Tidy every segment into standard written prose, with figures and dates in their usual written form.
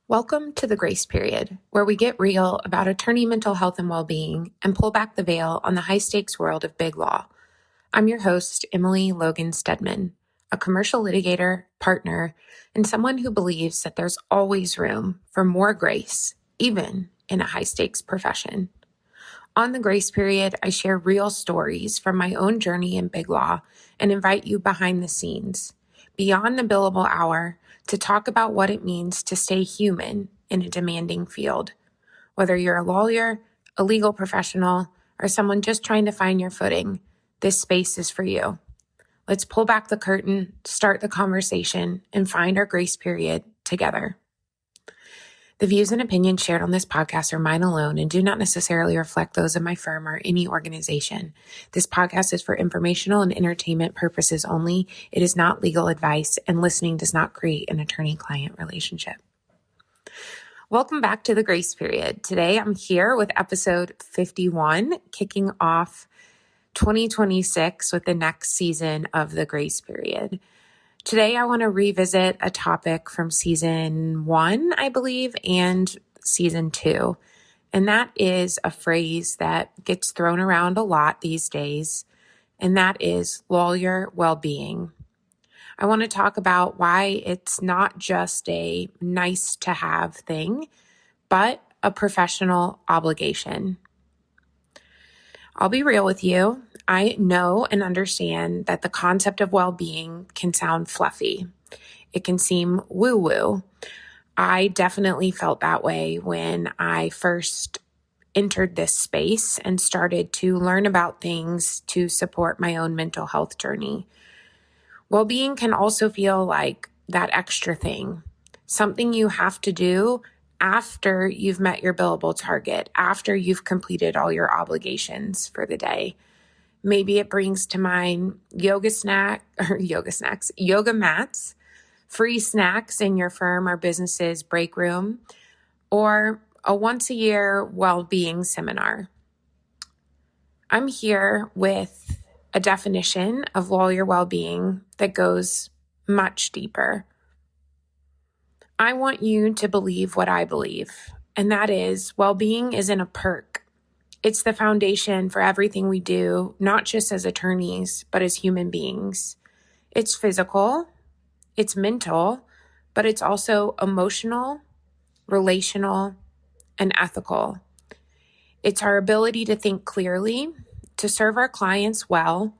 Welcome to the Grace Period, where we get real about attorney mental health and well-being and pull back the veil on the high-stakes world of big law. I'm your host, Emily Logan Stedman, a commercial litigator, partner, and someone who believes that there's always room for more grace, even in a high-stakes profession. On the Grace Period, I share real stories from my own journey in big law and invite you behind the scenes, beyond the billable hour, to talk about what it means to stay human in a demanding field. Whether you're a lawyer, a legal professional, or someone just trying to find your footing, this space is for you. Let's pull back the curtain, start the conversation, and find our grace period together. The views and opinions shared on this podcast are mine alone and do not necessarily reflect those of my firm or any organization. This podcast is for informational and entertainment purposes only. It is not legal advice, and listening does not create an attorney-client relationship. Welcome back to the Grace Period. Today I'm here with episode 51, kicking off 2026 with the next season of the Grace Period. Today, I want to revisit a topic from season 1, I believe, and season 2. And that is a phrase that gets thrown around a lot these days, and that is lawyer well-being. I want to talk about why it's not just a nice to have thing, but a professional obligation. I'll be real with you. I know and understand that the concept of well-being can sound fluffy. It can seem woo-woo. I definitely felt that way when I first entered this space and started to learn about things to support my own mental health journey. Well-being can also feel like that extra thing, something you have to do after you've met your billable target, after you've completed all your obligations for the day. Maybe it brings to mind yoga mats, free snacks in your firm or business's break room, or a once-a-year well-being seminar. I'm here with a definition of lawyer well-being that goes much deeper. I want you to believe what I believe, and that is well-being isn't a perk. It's the foundation for everything we do, not just as attorneys, but as human beings. It's physical, it's mental, but it's also emotional, relational, and ethical. It's our ability to think clearly, to serve our clients well,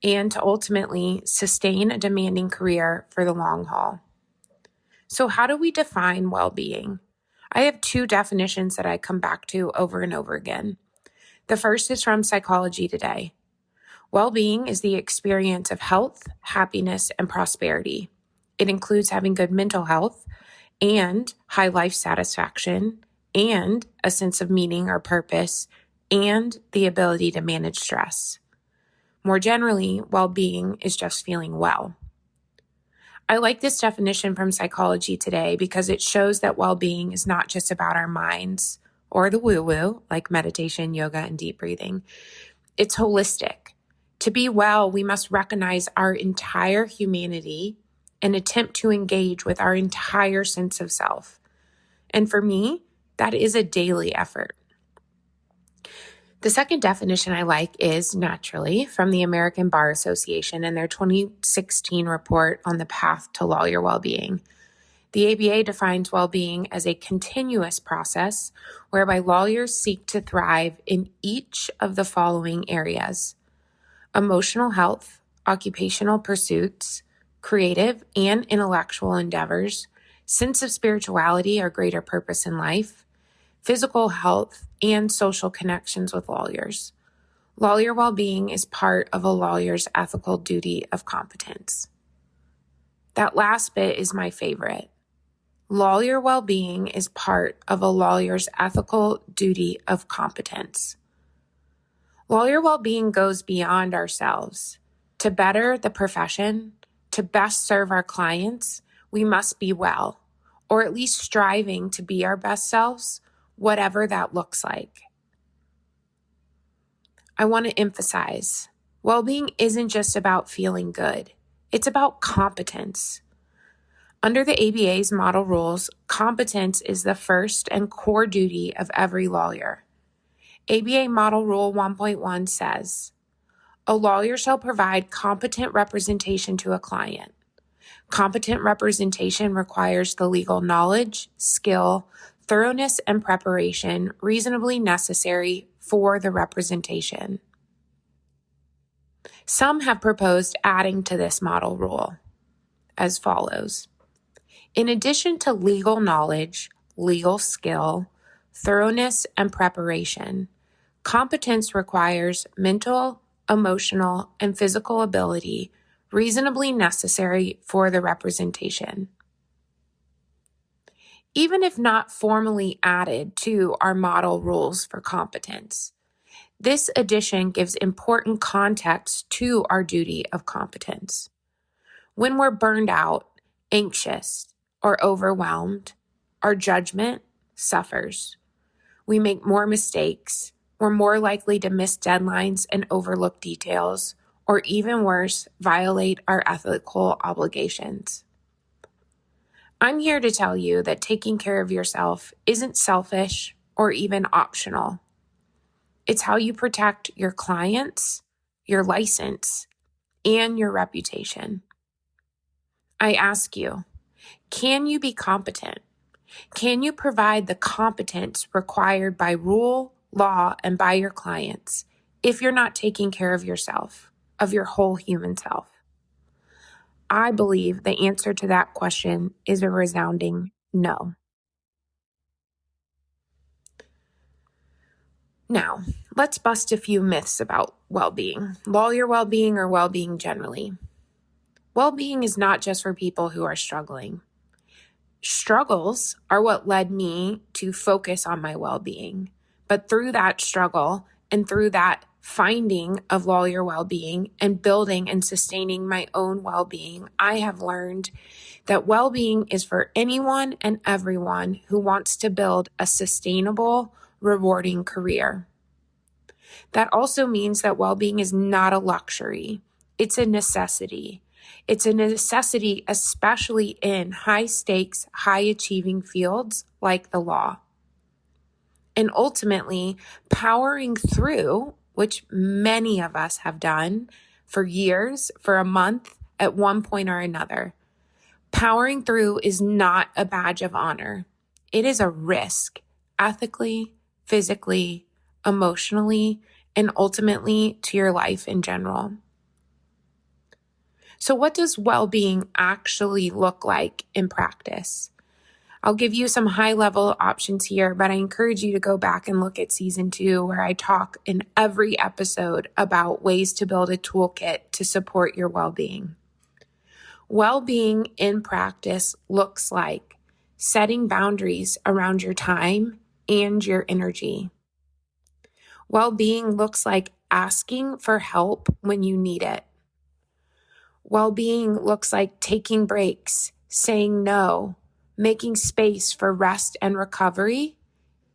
and to ultimately sustain a demanding career for the long haul. So how do we define well-being? I have 2 definitions that I come back to over and over again. The first is from Psychology Today. Well-being is the experience of health, happiness, and prosperity. It includes having good mental health and high life satisfaction and a sense of meaning or purpose and the ability to manage stress. More generally, well-being is just feeling well. I like this definition from Psychology Today because it shows that well-being is not just about our minds or the woo-woo, like meditation, yoga, and deep breathing. It's holistic. To be well, we must recognize our entire humanity and attempt to engage with our entire sense of self. And for me, that is a daily effort. The second definition I like is, naturally, from the American Bar Association and their 2016 report on the path to lawyer well-being. The ABA defines well-being as a continuous process whereby lawyers seek to thrive in each of the following areas: emotional health, occupational pursuits, creative and intellectual endeavors, sense of spirituality or greater purpose in life, physical health, and social connections with lawyers. Lawyer well-being is part of a lawyer's ethical duty of competence. That last bit is my favorite. Lawyer well-being is part of a lawyer's ethical duty of competence. Lawyer well-being goes beyond ourselves. To better the profession, to best serve our clients, we must be well, or at least striving to be our best selves, whatever that looks like. I want to emphasize, well-being isn't just about feeling good. It's about competence. Under the ABA's model rules, competence is the first and core duty of every lawyer. ABA Model Rule 1.1 says, a lawyer shall provide competent representation to a client. Competent representation requires the legal knowledge, skill, thoroughness, and preparation reasonably necessary for the representation. Some have proposed adding to this model rule as follows. In addition to legal knowledge, legal skill, thoroughness, and preparation, competence requires mental, emotional, and physical ability reasonably necessary for the representation. Even if not formally added to our model rules for competence, this addition gives important context to our duty of competence. When we're burned out, anxious, or overwhelmed, our judgment suffers. We make more mistakes. We're more likely to miss deadlines and overlook details, or even worse, violate our ethical obligations. I'm here to tell you that taking care of yourself isn't selfish or even optional. It's how you protect your clients, your license, and your reputation. I ask you, can you be competent? Can you provide the competence required by rule, law, and by your clients if you're not taking care of yourself, of your whole human self? I believe the answer to that question is a resounding no. Now, let's bust a few myths about well-being, lawyer well-being, or well-being generally. Well-being is not just for people who are struggling. Struggles are what led me to focus on my well-being. But through that struggle and through that finding of lawyer well-being and building and sustaining my own well-being, I have learned that well-being is for anyone and everyone who wants to build a sustainable, rewarding career. That also means that well-being is not a luxury. It's a necessity. It's a necessity, especially in high-stakes, high-achieving fields like the law. And ultimately, powering through, which many of us have done for years, for a month, at one point or another. Powering through is not a badge of honor. It is a risk, ethically, physically, emotionally, and ultimately to your life in general. So what does well-being actually look like in practice? I'll give you some high-level options here, but I encourage you to go back and look at season 2, where I talk in every episode about ways to build a toolkit to support your well-being. Well-being in practice looks like setting boundaries around your time and your energy. Well-being looks like asking for help when you need it. Well-being looks like taking breaks, saying no, making space for rest and recovery,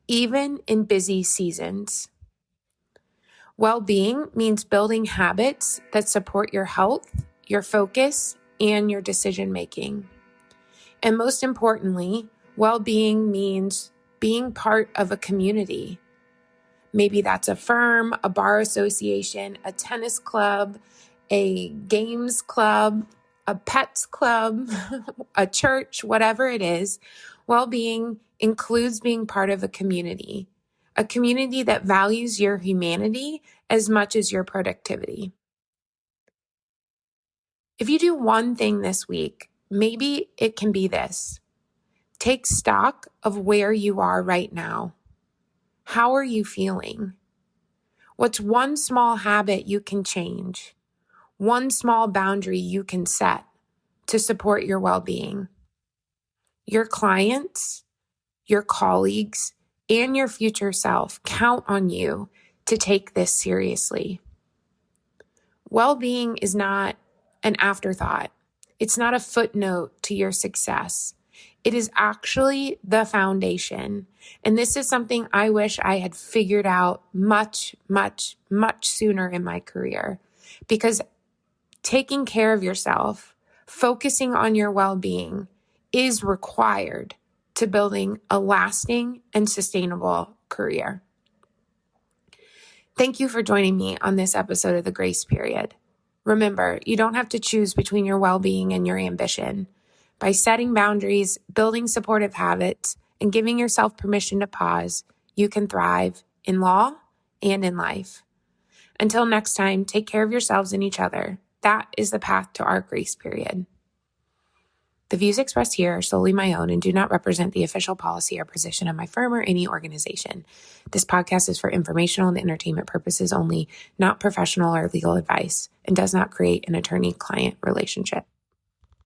even in busy seasons. Well-being means building habits that support your health, your focus, and your decision-making. And most importantly, well-being means being part of a community. Maybe that's a firm, a bar association, a tennis club, a games club, a pets club, a church, whatever it is. Well-being includes being part of a community that values your humanity as much as your productivity. If you do one thing this week, maybe it can be this. Take stock of where you are right now. How are you feeling? What's one small habit you can change? One small boundary you can set to support your well-being? Your clients, your colleagues, and your future self count on you to take this seriously. Well-being is not an afterthought. It's not a footnote to your success. It is actually the foundation. And this is something I wish I had figured out much, much, much sooner in my career. Because taking care of yourself, focusing on your well-being, is required to building a lasting and sustainable career. Thank you for joining me on this episode of The Grace Period. Remember, you don't have to choose between your well-being and your ambition. By setting boundaries, building supportive habits, and giving yourself permission to pause, you can thrive in law and in life. Until next time, take care of yourselves and each other. That is the path to our grace period. The views expressed here are solely my own and do not represent the official policy or position of my firm or any organization. This podcast is for informational and entertainment purposes only, not professional or legal advice, and does not create an attorney-client relationship.